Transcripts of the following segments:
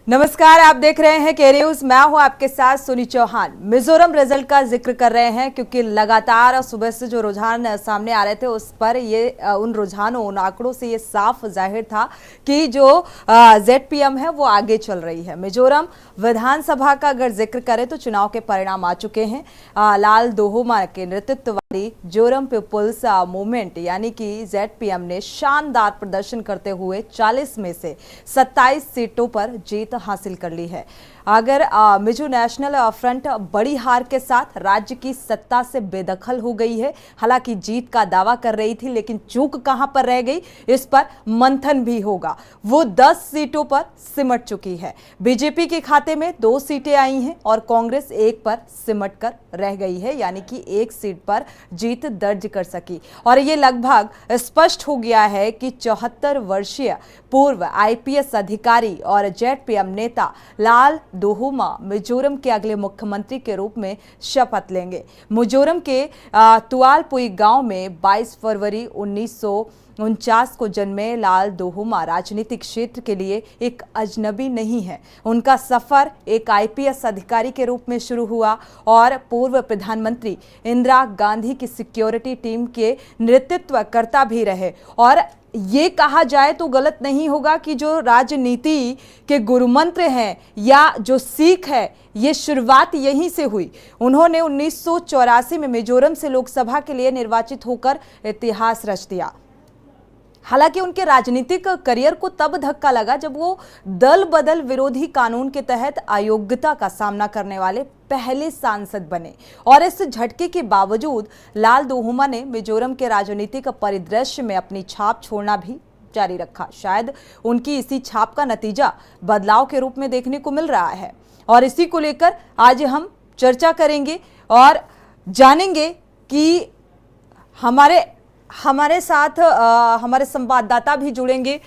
नमस्कार, आप देख रहे हैं के न्यूज। मैं हूं आपके साथ सुनी चौहान। मिजोरम रिजल्ट का जिक्र कर रहे हैं क्योंकि लगातार सुबह से जो रुझान सामने आ रहे थे उस पर ये उन रुझानों उन आंकड़ों से ये साफ जाहिर था कि जो जेडपीएम है वो आगे चल रही है। मिजोरम विधानसभा का अगर जिक्र करें तो चुनाव के परिणाम आ चुके हैं। लाल दोहुमा के नेतृत्व वाली जोरम पीपुल्स मूवमेंट यानी कि जेडपीएम ने शानदार प्रदर्शन करते हुए 40 में से 27 सीटों पर जीत हासिल कर ली है। अगर मिजो नेशनल फ्रंट बड़ी हार के साथ राज्य की सत्ता से बेदखल हो गई है। हालांकि जीत का दावा कर रही थी, लेकिन चूक कहां पर रह गई इस पर मंथन भी होगा। वो 10 सीटों पर सिमट चुकी है। बीजेपी के खाते में 2 सीटें आई हैं और कांग्रेस 1 पर सिमट कर रह गई है, यानी कि 1 सीट पर जीत दर्ज कर सकी। और ये लगभग स्पष्ट हो गया है कि 74 वर्षीय पूर्व आईपीएस अधिकारी और जेडपीएम नेता लाल दोहुमा मिजोरम के अगले मुख्यमंत्री के रूप में शपथ लेंगे। मिजोरम के तुआलपुई गांव में 22 फरवरी 1949 को जन्मे लाल दोहुमा राजनीतिक क्षेत्र के लिए एक अजनबी नहीं है। उनका सफर एक आईपीएस अधिकारी के रूप में शुरू हुआ और पूर्व प्रधानमंत्री इंदिरा गांधी की सिक्योरिटी टीम के नेतृत्व करता भी रहे। और ये कहा जाए तो गलत नहीं होगा कि जो राजनीति के गुरुमंत्र हैं या जो सीख है, ये शुरुआत यहीं से हुई। उन्होंने 1984 में मिजोरम से लोकसभा के लिए निर्वाचित होकर इतिहास रच दिया। हालांकि उनके राजनीतिक करियर को तब धक्का लगा जब वो दल बदल विरोधी कानून के तहत अयोग्यता का सामना करने वाले पहले सांसद बने। और इस झटके के बावजूद लाल दोहुमा ने मिजोरम के राजनीतिक परिदृश्य में अपनी छाप छोड़ना भी जारी रखा। शायद उनकी इसी छाप का नतीजा बदलाव के रूप में देखने को मिल रहा है और इसी को लेकर आज हम चर्चा करेंगे और जानेंगे कि हमारे साथ हमारे संवाददाता भी जुड़ेंगे।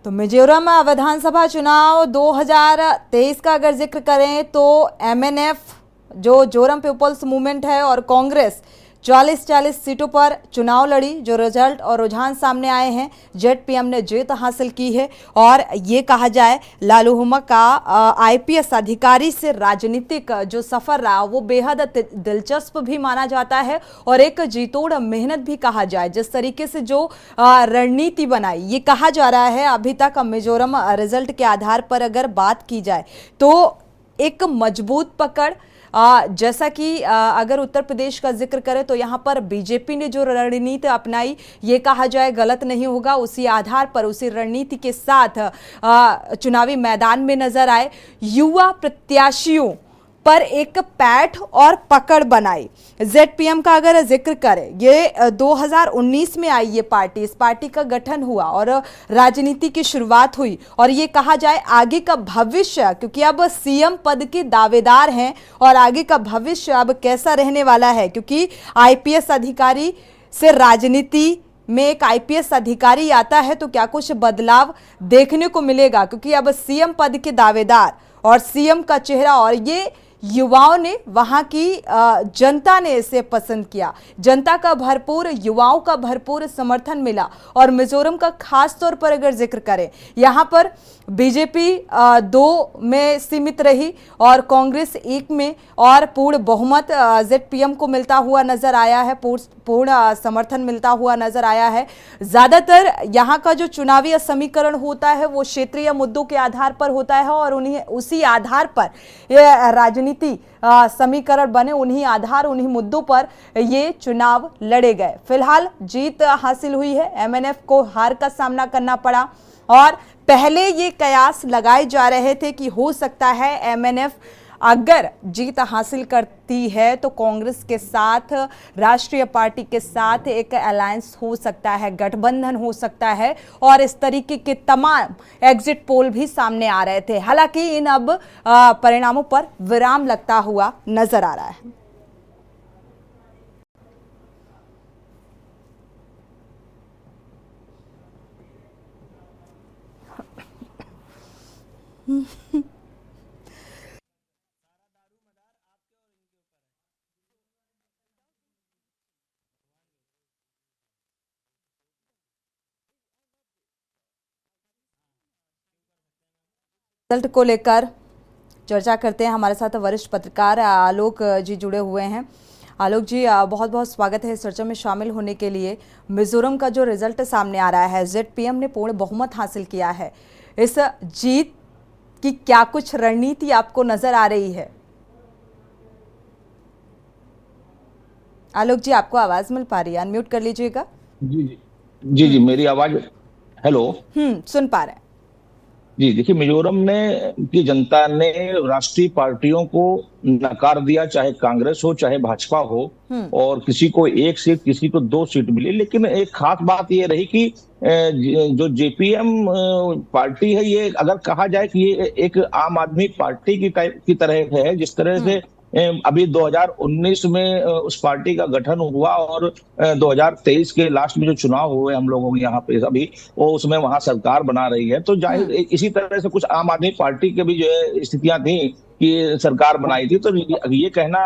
तो मिजोरम विधानसभा चुनाव 2023 का अगर जिक्र करें तो एमएनएफ जो जोरम पीपल्स मूवमेंट है और कांग्रेस 40-40 सीटों पर चुनाव लड़ी। जो रिजल्ट और रुझान सामने आए हैं, जेडपीएम ने जीत हासिल की है। और ये कहा जाए लालूहुमा का आईपीएस अधिकारी से राजनीतिक जो सफर रहा वो बेहद दिलचस्प भी माना जाता है और एक जीतोड़ मेहनत भी कहा जाए। जिस तरीके से जो रणनीति बनाई, ये कहा जा रहा है अभी तक मिजोरम रिजल्ट के आधार पर अगर बात की जाए तो एक मजबूत पकड़, जैसा कि अगर उत्तर प्रदेश का जिक्र करें तो यहाँ पर बीजेपी ने जो रणनीति अपनाई, ये कहा जाए गलत नहीं होगा। उसी आधार पर उसी रणनीति के साथ चुनावी मैदान में नजर आए युवा प्रत्याशियों पर एक पैठ और पकड़ बनाई। जेडपीएम का अगर जिक्र करें, ये 2019 में आई ये पार्टी, इस पार्टी का गठन हुआ और राजनीति की शुरुआत हुई। और ये कहा जाए आगे का भविष्य, क्योंकि अब सीएम पद के दावेदार हैं और आगे का भविष्य अब कैसा रहने वाला है, क्योंकि आईपीएस अधिकारी से राजनीति में एक आईपीएस अधिकारी आता है तो क्या कुछ बदलाव देखने को मिलेगा, क्योंकि अब सीएम पद के दावेदार और सीएम का चेहरा, और ये युवाओं ने, वहां की जनता ने इसे पसंद किया। जनता का भरपूर, युवाओं का भरपूर समर्थन मिला। और मिजोरम का खास तौर पर अगर जिक्र करें, यहां पर बीजेपी 2 में सीमित रही और कांग्रेस 1 में, और पूर्ण बहुमत जेडपीएम को मिलता हुआ नजर आया है, पूर्ण समर्थन मिलता हुआ नजर आया है। ज्यादातर यहाँ का जो चुनावी समीकरण होता है वो क्षेत्रीय मुद्दों के आधार पर होता है और उन्हें उसी आधार पर राजनीति समीकरण बने, उन्हीं मुद्दों पर ये चुनाव लड़े गए। फिलहाल जीत हासिल हुई है, एमएनएफ को हार का सामना करना पड़ा और पहले ये कयास लगाए जा रहे थे कि हो सकता है एमएनएफ अगर जीत हासिल करती है तो कांग्रेस के साथ, राष्ट्रीय पार्टी के साथ एक अलायंस हो सकता है, गठबंधन हो सकता है, और इस तरीके के तमाम एग्जिट पोल भी सामने आ रहे थे। हालांकि इन अब परिणामों पर विराम लगता हुआ नजर आ रहा है। रिजल्ट को लेकर चर्चा करते हैं। हमारे साथ वरिष्ठ पत्रकार आलोक जी जुड़े हुए हैं। आलोक जी, बहुत बहुत स्वागत है इस चर्चा में शामिल होने के लिए। मिजोरम का जो रिजल्ट सामने आ रहा है, जेडपीएम ने पूर्ण बहुमत हासिल किया है। इस जीत की क्या कुछ रणनीति आपको नजर आ रही है? आलोक जी, आपको आवाज मिल पा रही है? अनम्यूट कर लीजिएगा। जी जी जी जी, मेरी आवाज। हेलो। सुन पा रहे हैं। जी देखिए, मिजोरम ने की जनता ने राष्ट्रीय पार्टियों को नकार दिया, चाहे कांग्रेस हो चाहे भाजपा हो, और किसी को 1 सीट किसी को 2 सीट मिली। लेकिन एक खास बात ये रही कि जो जेपीएम पार्टी है, ये अगर कहा जाए कि ये एक आम आदमी पार्टी की तरह है, जिस तरह से अभी 2019 में उस पार्टी का गठन हुआ, और 2023 के लास्ट में जो चुनाव हुए हम लोगों के यहाँ पे अभी, वो उसमें वहां सरकार बना रही है। तो जाहिर इसी तरह से कुछ आम आदमी पार्टी के भी जो है स्थितियां थी कि सरकार बनाई थी। तो ये कहना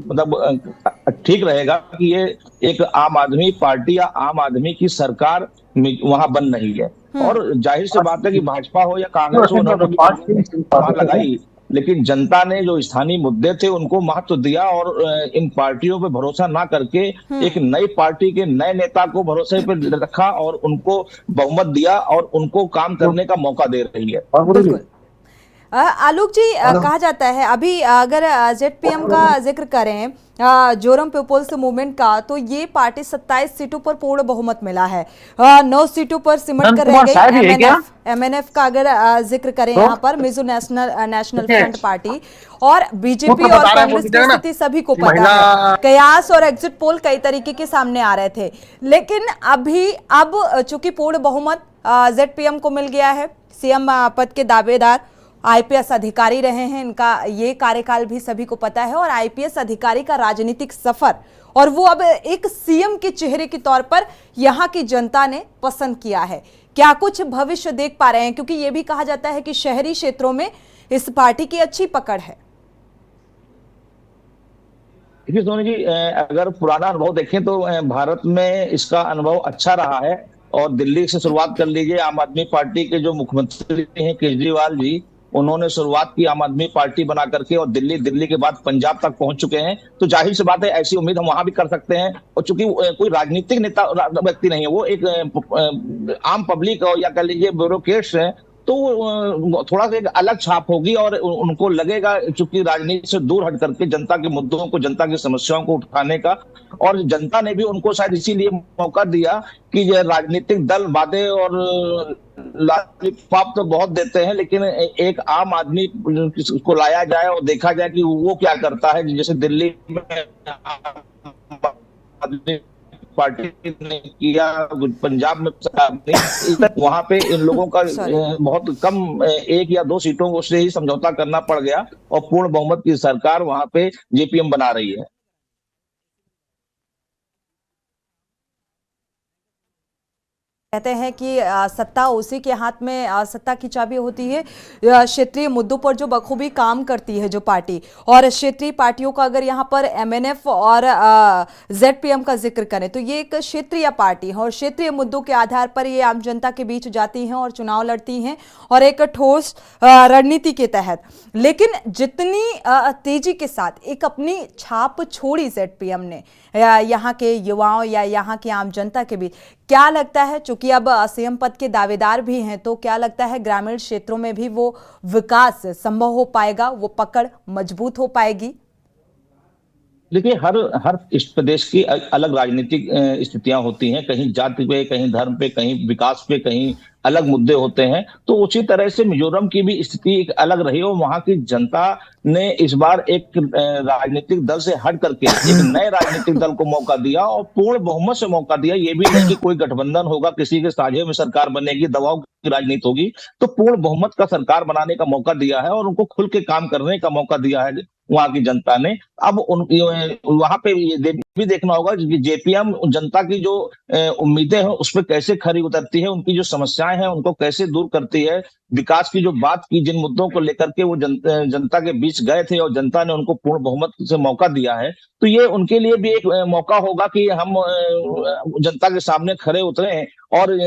मतलब ठीक रहेगा कि ये एक आम आदमी पार्टी या आम आदमी की सरकार वहां बन रही है। और जाहिर सी बात है कि भाजपा हो या कांग्रेस हो, उन्होंने लगाई, लेकिन जनता ने जो स्थानीय मुद्दे थे उनको महत्व दिया, और इन पार्टियों पे भरोसा ना करके एक नई पार्टी के नए नेता को भरोसे पे रखा और उनको बहुमत दिया और उनको काम करने का मौका दे रही है। बिल्कुल। आलोक जी, कहा जाता है अभी अगर जेडपीएम का जिक्र करें, जोरम पीपुल्स मूवमेंट का, तो ये पार्टी 27 सीटों पर पूर्ण बहुमत मिला है। 9 सीटों पर सिमट कर रह गई एमएनएफ का अगर जिक्र करें यहाँ पर, मिजो नेशनल फ्रंट पार्टी, और बीजेपी और कांग्रेस की स्थिति सभी को पता है। कयास और एग्जिट पोल कई तरीके के सामने आ रहे थे, लेकिन अब चूंकि पूर्ण बहुमत जेडपीएम को मिल गया है, सीएम पद के दावेदार आईपीएस अधिकारी रहे हैं, इनका ये कार्यकाल भी सभी को पता है, और आईपीएस अधिकारी का राजनीतिक सफर, और वो अब एक सीएम के चेहरे के तौर पर यहां की जनता ने पसंद किया है। क्या कुछ भविष्य देख पा रहे हैं? क्योंकि ये भी कहा जाता है कि शहरी क्षेत्रों में इस पार्टी की अच्छी पकड़ है। देखिए सोनी जी, अगर पुराना अनुभव देखें तो भारत में इसका अनुभव अच्छा रहा है। और दिल्ली से शुरुआत कर लीजिए, आम आदमी पार्टी के जो मुख्यमंत्री हैं केजरीवाल जी, उन्होंने शुरुआत की आम आदमी पार्टी बना करके, और दिल्ली के बाद पंजाब तक पहुंच चुके हैं। तो जाहिर सी बात है, ऐसी उम्मीद हम वहां भी कर सकते हैं। और चूंकि कोई राजनीतिक नेता व्यक्ति नहीं है, वो एक आम पब्लिक या कह लीजिए ब्यूरोक्रेट्स हैं, तो थोड़ा सा एक अलग छाप होगी, और उनको लगेगा चूंकि राजनीति से दूर हट करके जनता के मुद्दों को, जनता की समस्याओं को उठाने का, और जनता ने भी उनको शायद इसीलिए मौका दिया कि ये राजनीतिक दल वादे और लॉलीपॉप तो बहुत देते हैं, लेकिन एक आम आदमी को लाया जाए और देखा जाए कि वो क्या करता है। जैसे दिल्ली में आदमी पार्टी ने किया, पंजाब में वहां पे इन लोगों का बहुत कम 1 या 2 सीटों से ही समझौता करना पड़ गया, और पूर्ण बहुमत की सरकार वहां पे जेपीएम बना रही है। कहते हैं कि सत्ता उसी के हाथ में सत्ता की चाबी होती है। क्षेत्रीय मुद्दों पर जो बखूबी काम करती है जो पार्टी, और क्षेत्रीय पार्टियों का अगर यहाँ पर एमएनएफ और जेडपीएम का जिक्र करें तो ये एक क्षेत्रीय पार्टी है, और क्षेत्रीय मुद्दों के आधार पर ये आम जनता के बीच जाती हैं और चुनाव लड़ती हैं, और एक ठोस रणनीति के तहत। लेकिन जितनी तेजी के साथ एक अपनी छाप छोड़ी जेडपीएम ने यहाँ के युवाओं या यहाँ की आम जनता के बीच, क्या लगता है, चूंकि अब सीएम पद के दावेदार भी हैं, तो क्या लगता है ग्रामीण क्षेत्रों में भी वो विकास संभव हो पाएगा, वो पकड़ मजबूत हो पाएगी? देखिए, हर हर इस प्रदेश की अलग राजनीतिक स्थितियां होती हैं। कहीं जाति पे, कहीं धर्म पे, कहीं विकास पे, कहीं अलग मुद्दे होते हैं। तो उसी तरह से मिजोरम की भी स्थिति एक अलग रही और वहां की जनता ने इस बार एक राजनीतिक दल से हट करके एक नए राजनीतिक दल को मौका दिया और पूर्ण बहुमत से मौका दिया। ये भी नहीं कि कोई गठबंधन होगा, किसी के साझे में सरकार बनेगी, दबाव की राजनीति होगी। तो पूर्ण बहुमत का सरकार बनाने का मौका दिया है और उनको खुल के काम करने का मौका दिया है वहां की जनता ने। अब उन वहां पे ये भी देखना होगा कि जेपीएम जनता की जो उम्मीदें हैं उस पर कैसे खरी उतरती है, उनकी जो समस्याएं हैं उनको कैसे दूर करती है। विकास की जो बात की, जिन मुद्दों को लेकर के वो जनता के बीच गए थे और जनता ने उनको पूर्ण बहुमत से मौका दिया है, तो ये उनके लिए भी एक मौका होगा कि हम जनता के सामने खड़े उतरें और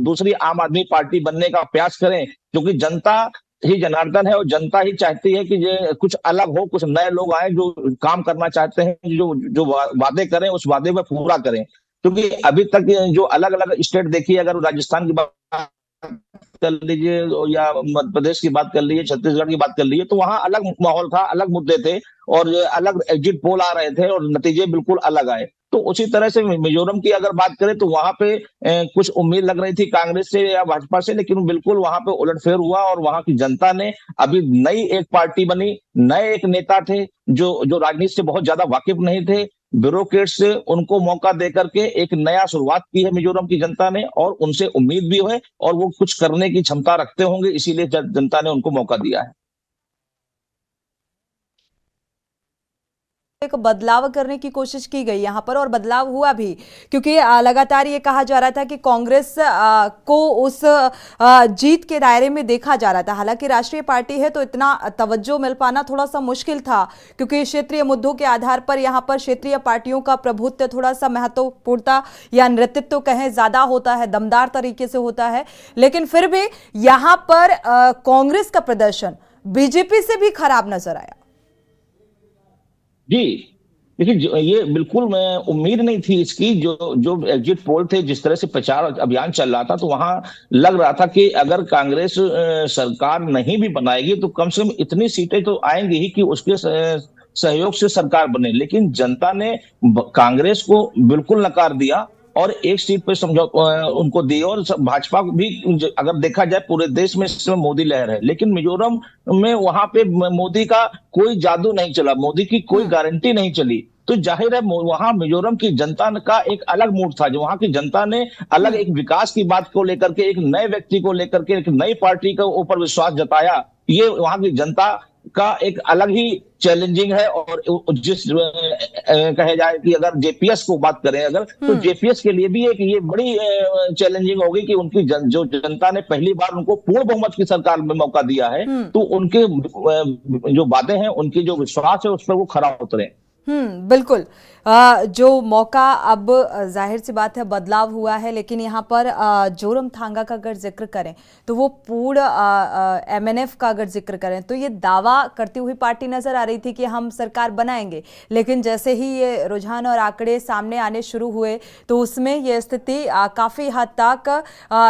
दूसरी आम आदमी पार्टी बनने का प्रयास करें, क्योंकि जनता ही जनार्दन है और जनता ही चाहती है कि ये कुछ अलग हो, कुछ नए लोग आए जो काम करना चाहते हैं, जो जो वादे करें उस वादे में पूरा करें। क्योंकि अभी तक जो अलग अलग स्टेट देखिए, अगर राजस्थान की बात कर लीजिए या मध्य प्रदेश की बात कर लीजिए, छत्तीसगढ़ की बात कर लीजिए, तो वहां अलग माहौल था, अलग मुद्दे थे और अलग एग्जिट पोल आ रहे थे और नतीजे बिल्कुल अलग आए। तो उसी तरह से मिजोरम की अगर बात करें तो वहां पे कुछ उम्मीद लग रही थी कांग्रेस से या भाजपा से, लेकिन बिल्कुल वहां पे उलटफेर हुआ और वहां की जनता ने अभी नई एक पार्टी बनी, नए एक नेता थे जो जो राजनीति से बहुत ज्यादा वाकिफ नहीं थे, ब्यूरोक्रेट्स से उनको मौका देकर के एक नया शुरुआत की है मिजोरम की जनता ने और उनसे उम्मीद भी है और वो कुछ करने की क्षमता रखते होंगे, इसीलिए जनता ने उनको मौका दिया है। एक बदलाव करने की कोशिश की गई यहाँ पर और बदलाव हुआ भी, क्योंकि लगातार ये कहा जा रहा था कि कांग्रेस को उस जीत के दायरे में देखा जा रहा था। हालांकि राष्ट्रीय पार्टी है तो इतना तवज्जो मिल पाना थोड़ा सा मुश्किल था, क्योंकि क्षेत्रीय मुद्दों के आधार पर यहाँ पर क्षेत्रीय पार्टियों का प्रभुत्व थोड़ा सा महत्वपूर्णता या नेतृत्व कहें ज्यादा होता है, दमदार तरीके से होता है। लेकिन फिर भी यहाँ पर कांग्रेस का प्रदर्शन बीजेपी से भी खराब नजर आया। जी, देखिए, ये बिल्कुल मैं उम्मीद नहीं थी इसकी। जो जो एग्जिट पोल थे, जिस तरह से प्रचार अभियान चल रहा था, तो वहां लग रहा था कि अगर कांग्रेस सरकार नहीं भी बनाएगी तो कम से कम इतनी सीटें तो आएंगी ही कि उसके सहयोग से सरकार बने। लेकिन जनता ने कांग्रेस को बिल्कुल नकार दिया और एक सीट पे उनको दी। और भाजपा भी, अगर देखा जाए पूरे देश में इस समय मोदी लहर है, लेकिन मिजोरम में वहां पे मोदी का कोई जादू नहीं चला, मोदी की कोई गारंटी नहीं चली। तो जाहिर है वहां मिजोरम की जनता का एक अलग मूड था, जो वहां की जनता ने अलग एक विकास की बात को लेकर के, एक नए व्यक्ति को लेकर के, एक नई पार्टी के ऊपर विश्वास जताया। ये वहां की जनता का एक अलग ही चैलेंजिंग है। और जिस कहे जाए कि अगर जेपीएस को बात करें अगर, तो जेपीएस के लिए भी एक ये बड़ी चैलेंजिंग होगी कि उनकी जो जनता ने पहली बार उनको पूर्ण बहुमत की सरकार में मौका दिया है, तो उनके जो वादे हैं, उनकी जो विश्वास है उस पर वो खरा उतरे। बिल्कुल। जो मौका अब जाहिर सी बात है बदलाव हुआ है, लेकिन यहाँ पर जोरमथांगा का अगर जिक्र करें तो वो पूर्ण एमएनएफ का अगर जिक्र करें तो ये दावा करती हुई पार्टी नजर आ रही थी कि हम सरकार बनाएंगे। लेकिन जैसे ही ये रुझान और आंकड़े सामने आने शुरू हुए तो उसमें ये स्थिति काफी हद तक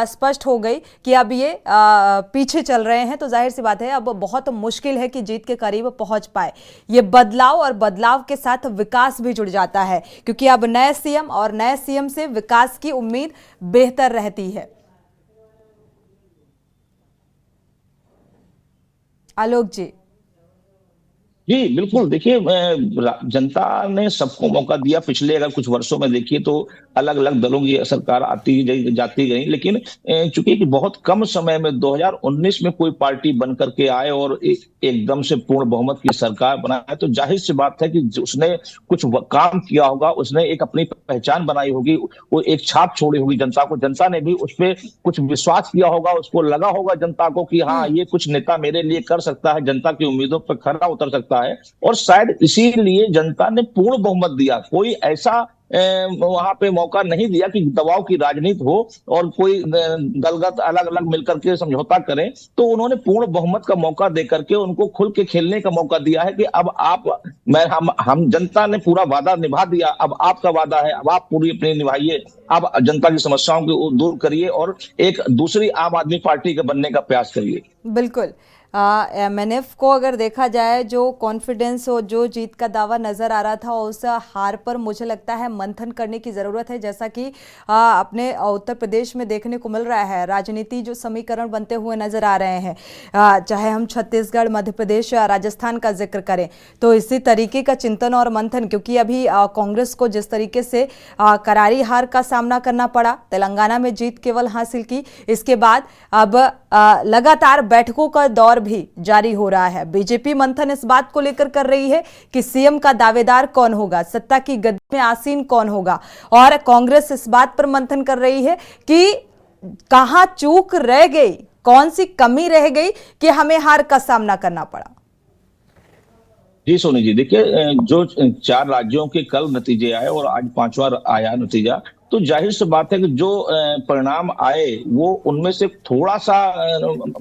स्पष्ट हो गई कि अब ये पीछे चल रहे हैं। तो जाहिर सी बात है अब बहुत मुश्किल है कि जीत के करीब पहुंच पाए। ये बदलाव और बदलाव के साथ विकास भी जुड़ जाता है, क्योंकि अब नए सीएम और नए सीएम से विकास की उम्मीद बेहतर रहती है। आलोक जी। जी बिल्कुल, देखिए, जनता ने सबको मौका दिया। पिछले अगर कुछ वर्षों में देखिए तो अलग अलग दलों की सरकार आती गई जाती गई, लेकिन चूंकि बहुत कम समय में 2019 में कोई पार्टी बन करके आए और एकदम से पूर्ण बहुमत की सरकार बनाए, तो जाहिर सी बात है कि उसने कुछ काम किया होगा, उसने एक अपनी पहचान बनाई होगी, वो एक छाप छोड़ी होगी जनता को। जनता ने भी उस पर कुछ विश्वास किया होगा, उसको लगा होगा जनता को कि हाँ, ये कुछ नेता मेरे लिए कर सकता है, जनता की उम्मीदों पर खरा उतर सकता है। और शायद इसीलिए जनता ने पूर्ण बहुमत दिया। कोई ऐसा वहां पे मौका नहीं दिया कि दबाव की राजनीति हो और कोई दलगत अलग अलग मिलकर के समझौता करें। तो उन्होंने पूर्ण बहुमत का मौका देकर के उनको खुल के खेलने का मौका दिया है कि अब हम जनता ने पूरा वादा निभा दिया, अब आपका वादा है, अब आप पूरी अपनी निभाइए, अब जनता की समस्याओं को दूर करिए और एक दूसरी आम आदमी पार्टी के बनने का प्रयास करिए। बिल्कुल। एमएनएफ को अगर देखा जाए, जो कॉन्फिडेंस और जो जीत का दावा नजर आ रहा था, उस हार पर मुझे लगता है मंथन करने की जरूरत है। जैसा कि अपने उत्तर प्रदेश में देखने को मिल रहा है, राजनीति जो समीकरण बनते हुए नजर आ रहे हैं, चाहे हम छत्तीसगढ़, मध्य प्रदेश, राजस्थान का जिक्र करें, तो इसी तरीके का चिंतन और मंथन, क्योंकि अभी कांग्रेस को जिस तरीके से करारी हार का सामना करना पड़ा, तेलंगाना में जीत केवल हासिल की, इसके बाद अब लगातार बैठकों का दौर भी जारी हो रहा है। बीजेपी मंथन इस बात को लेकर कर रही है कि सीएम का दावेदार कौन होगा, सत्ता की गद्दी में आसीन कौन होगा, और कांग्रेस इस बात पर मंथन कर रही है कि कहां चूक रह गई, कौन सी कमी रह गई कि हमें हार का सामना करना पड़ा। जी सोनी जी, देखिए, जो 4 राज्यों के कल नतीजे आए और आज 5वां आया नतीजा, तो जाहिर सी बात है कि जो परिणाम आए वो उनमें से थोड़ा सा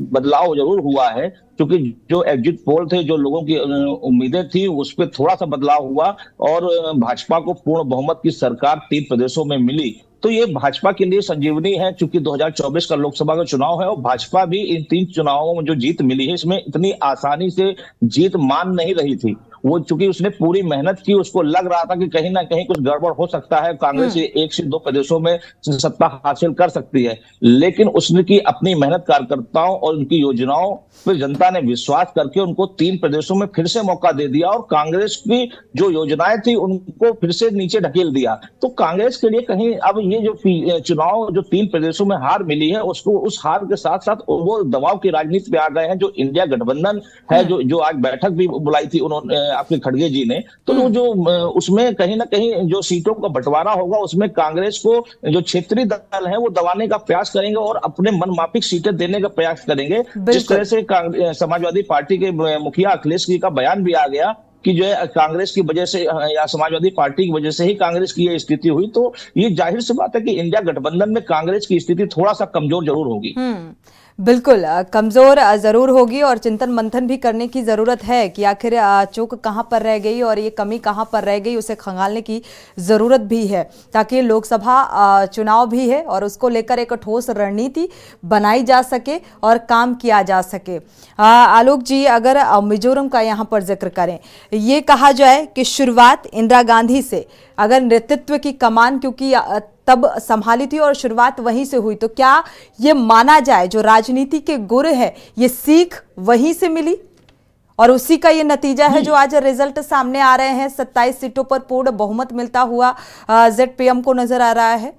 बदलाव जरूर हुआ है, क्योंकि जो एग्जिट पोल थे, जो लोगों की उम्मीदें थी, उस पर थोड़ा सा बदलाव हुआ और भाजपा को पूर्ण बहुमत की सरकार 3 प्रदेशों में मिली। तो ये भाजपा के लिए संजीवनी है, क्योंकि 2024 का लोकसभा का चुनाव है और भाजपा भी इन 3 चुनावों में जो जीत मिली है, इसमें इतनी आसानी से जीत मान नहीं रही थी। वो चूंकि उसने पूरी मेहनत की, उसको लग रहा था कि कहीं ना कहीं कुछ गड़बड़ हो सकता है, कांग्रेस 1 से 2 प्रदेशों में सत्ता हासिल कर सकती है, लेकिन उसने की अपनी मेहनत, कार्यकर्ताओं और उनकी योजनाओं पर जनता ने विश्वास करके उनको 3 प्रदेशों में फिर से मौका दे दिया और कांग्रेस की जो योजनाएं थी उनको फिर से नीचे ढकेल दिया। तो कांग्रेस के लिए कहीं अब ये जो चुनाव, जो 3 प्रदेशों में हार मिली है, उसको उस हार के साथ साथ वो दबाव की राजनीति पे आ गए हैं। जो इंडिया गठबंधन है, जो आज बैठक भी बुलाई थी उन्होंने, आपके खड़गे जी ने, तो वो जो उसमें कहीं ना कहीं जो सीटों का बंटवारा होगा, उसमें कांग्रेस को जो क्षेत्रीय दल है वो दबाने का प्रयास करेंगे और अपने मनमाफिक सीटें देने का प्रयास करेंगे। जिस तरह से समाजवादी पार्टी के मुखिया अखिलेश जी का बयान भी आ गया कि जो है कांग्रेस की वजह से या समाजवादी पार्टी की वजह से ही कांग्रेस की ये स्थिति हुई, तो ये जाहिर सी बात है कि इंडिया गठबंधन में कांग्रेस की स्थिति थोड़ा सा कमजोर जरूर होगी। बिल्कुल कमजोर जरूर होगी और चिंतन मंथन भी करने की जरूरत है कि आखिर चूक कहां पर रह गई और ये कमी कहां पर रह गई, उसे खंगालने की जरूरत भी है, ताकि लोकसभा चुनाव भी है और उसको लेकर एक ठोस रणनीति बनाई जा सके और काम किया जा सके। आलोक जी, अगर मिजोरम का यहाँ पर जिक्र करें, ये कहा जाए कि शुरुआत इंदिरा गांधी से अगर नेतृत्व की कमान क्योंकि तब संभाली थी और शुरुआत वहीं से हुई, तो क्या ये माना जाए जो राजनीति के गुर है, ये सीख वहीं से मिली और उसी का ये नतीजा है जो आज रिजल्ट सामने आ रहे हैं। 27 सीटों पर पूर्ण बहुमत मिलता हुआ जेडपीएम को नजर आ रहा है।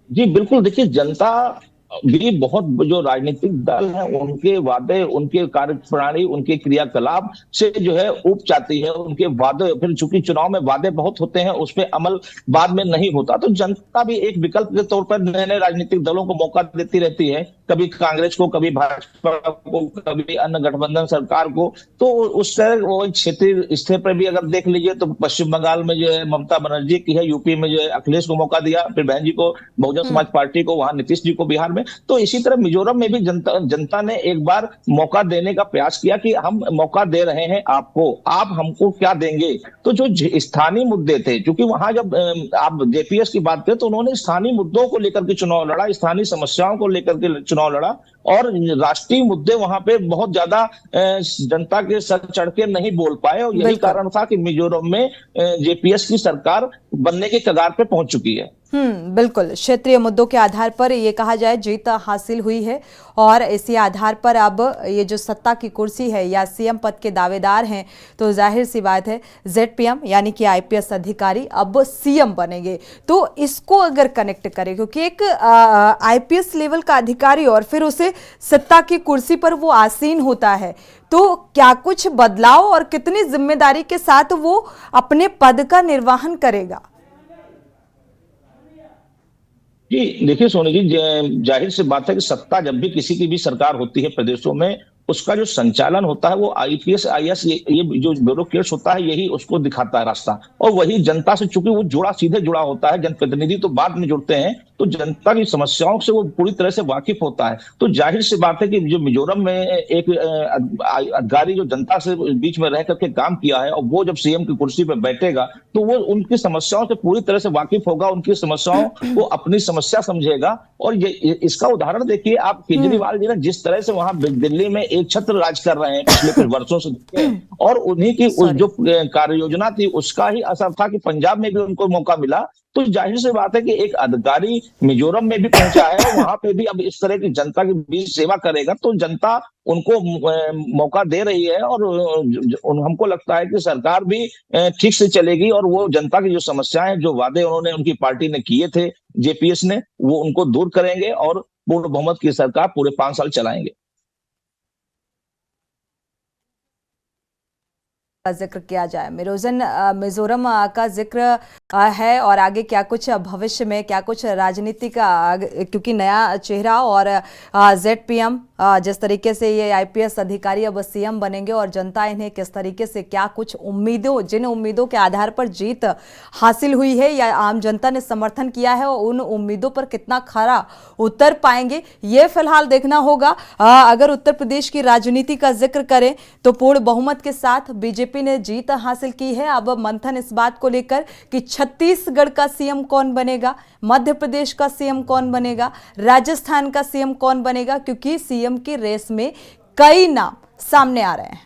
जी बिल्कुल, देखिए, जनता भी बहुत, जो राजनीतिक दल है उनके वादे, उनके कार्यप्रणाली, उनके क्रियाकलाप से जो है ऊब जाती है। उनके वादे, फिर चूंकि चुनाव में वादे बहुत होते हैं, उस पर अमल बाद में नहीं होता, तो जनता भी एक विकल्प के तौर पर नए नए राजनीतिक दलों को मौका देती रहती है, कभी कांग्रेस को, कभी भाजपा को, कभी अन्य गठबंधन सरकार को। तो उस तरह वो क्षेत्रीय स्तर पर भी अगर देख लीजिए तो पश्चिम बंगाल में जो है ममता बनर्जी की है, यूपी में जो है अखिलेश को मौका दिया, फिर बहन जी को, बहुजन समाज पार्टी को, वहां नीतीश जी को बिहार में। तो इसी तरह मिजोरम में भी जनता ने एक बार मौका देने का प्रयास किया कि हम मौका दे रहे हैं आपको, आप हमको क्या देंगे। तो जो स्थानीय मुद्दे थे, क्योंकि वहां जब आप जेपीएस की बात करें तो उन्होंने स्थानीय मुद्दों को लेकर के चुनाव लड़ा, स्थानीय समस्याओं को लेकर के चुनाव लड़ा और राष्ट्रीय मुद्दे वहां पे बहुत ज्यादा जनता के सर चढ़ के नहीं बोल पाए और यही कारण था कि मिजोरम में जेपीएस की सरकार बनने के कगार पे पहुंच चुकी है। बिल्कुल, क्षेत्रीय मुद्दों के आधार पर ये कहा जाए जीत हासिल हुई है और इसी आधार पर अब ये जो सत्ता की कुर्सी है या सीएम पद के दावेदार हैं, तो जाहिर सी बात है जेडपीएम यानी कि आईपीएस अधिकारी अब सीएम बनेंगे। तो इसको अगर कनेक्ट करें, क्योंकि एक आईपीएस लेवल का अधिकारी और फिर उसे सत्ता की कुर्सी पर वो आसीन होता है, तो क्या कुछ बदलाव और कितनी जिम्मेदारी के साथ वो अपने पद का निर्वहन करेगा? जी देखिए सोनी जी, जाहिर सी बात है कि सत्ता जब भी किसी की भी सरकार होती है प्रदेशों में, उसका जो संचालन होता है वो आईपीएस आईएएस ये जो ब्यूरोक्रेट्स होता है, यही उसको दिखाता है रास्ता, और वही जनता से, चूंकि वो सीधे जुड़ा होता है, जनप्रतिनिधि तो बाद में जुड़ते हैं, तो जनता की समस्याओं से वो पूरी तरह से वाकिफ होता है। तो जाहिर सी बात है कि जो मिजोरम में एक अधिकारी जो जनता से बीच में रह करके काम किया है और वो जब सीएम की कुर्सी पर बैठेगा तो वो उनकी समस्याओं से पूरी तरह से वाकिफ होगा, उनकी समस्याओं को अपनी समस्या समझेगा। और ये इसका उदाहरण देखिए आप, केजरीवाल जी ने जिस तरह से वहां दिल्ली में एक छत्र राज कर रहे हैं पिछले कुछ वर्षों से देखें, और उन्हीं की उस जो कार्य योजना थी उसका ही असर था कि पंजाब में भी उनको मौका मिला। तो जाहिर सी बात है कि एक अधिकारी मिजोरम में भी पहुंचा है, वहां पे भी अब इस तरह की जनता के बीच सेवा करेगा, तो जनता उनको मौका दे रही है, और हमको लगता है कि सरकार भी ठीक से चलेगी, और वो जनता की जो समस्याएं, जो वादे उन्होंने उनकी पार्टी ने किए थे, जेपीएस ने, वो उनको दूर करेंगे और पूर्ण बहुमत की सरकार पूरे 5 साल चलाएंगे। का जिक्र किया जाए, मिजोरम का जिक्र है, और आगे क्या कुछ भविष्य में क्या कुछ राजनीति का, क्योंकि नया चेहरा और जेडपीएम जिस तरीके से ये आईपीएस अधिकारी अब सीएम बनेंगे, और जनता इन्हें किस तरीके से क्या कुछ उम्मीदों, जिन उम्मीदों के आधार पर जीत हासिल हुई है या आम जनता ने समर्थन किया है, और उन उम्मीदों पर कितना खरा उतर पाएंगे, ये फिलहाल देखना होगा। अगर उत्तर प्रदेश की राजनीति का जिक्र करें तो पूर्ण बहुमत के साथ बीजेपी ने जीत हासिल की है। अब मंथन इस बात को लेकर कि छत्तीसगढ़ का सीएम कौन बनेगा, मध्य प्रदेश का सीएम कौन बनेगा, राजस्थान का सीएम कौन बनेगा, क्योंकि सीएम की रेस में कई नाम सामने आ रहे हैं।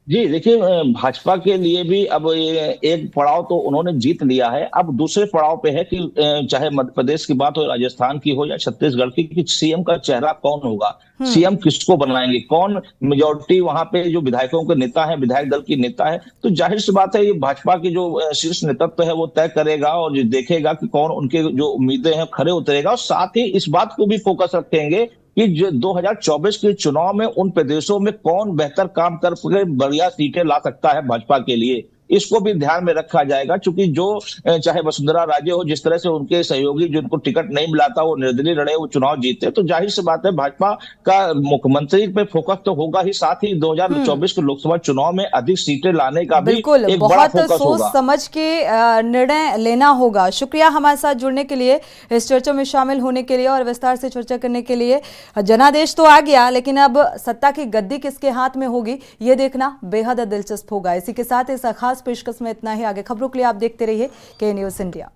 जी देखिए, भाजपा के लिए भी अब ये एक पड़ाव तो उन्होंने जीत लिया है। अब दूसरे पड़ाव पे है कि चाहे मध्य प्रदेश की बात हो, राजस्थान की हो या छत्तीसगढ़ की, कि सीएम का चेहरा कौन होगा, सीएम किसको बनाएंगे, कौन मेजोरिटी वहां पे जो विधायकों के नेता है, विधायक दल की नेता है। तो जाहिर सी बात है ये भाजपा की जो शीर्ष नेतृत्व है वो तय करेगा, और जो देखेगा कि कौन उनके जो उम्मीदें हैं खरे उतरेगा, और साथ ही इस बात को भी फोकस रखेंगे कि जो 2024 के चुनाव में उन प्रदेशों में कौन बेहतर काम कर बढ़िया सीटें ला सकता है भाजपा के लिए, इसको भी ध्यान में रखा जाएगा। क्योंकि जो चाहे वसुंधरा राजे हो, जिस तरह से उनके सहयोगी जिनको टिकट नहीं मिला था वो निर्दलीय लड़े, वो चुनाव जीते, तो जाहिर सी बात है भाजपा का मुख्यमंत्री पे फोकस तो होगा ही, साथ ही 2024 के लोकसभा चुनाव में अधिक सीटें लाने का भी एक बड़ा फोकस होगा। सोच समझ के निर्णय लेना होगा। शुक्रिया हमारे साथ जुड़ने के लिए, इस चर्चा में शामिल होने के लिए और विस्तार से चर्चा करने के लिए। जनादेश तो आ गया, लेकिन अब सत्ता की गद्दी किसके हाथ में होगी ये देखना बेहद दिलचस्प होगा। इसी के साथ इस खास पेशकश में इतना ही। आगे खबरों के लिए आप देखते रहिए के न्यूज़ इंडिया।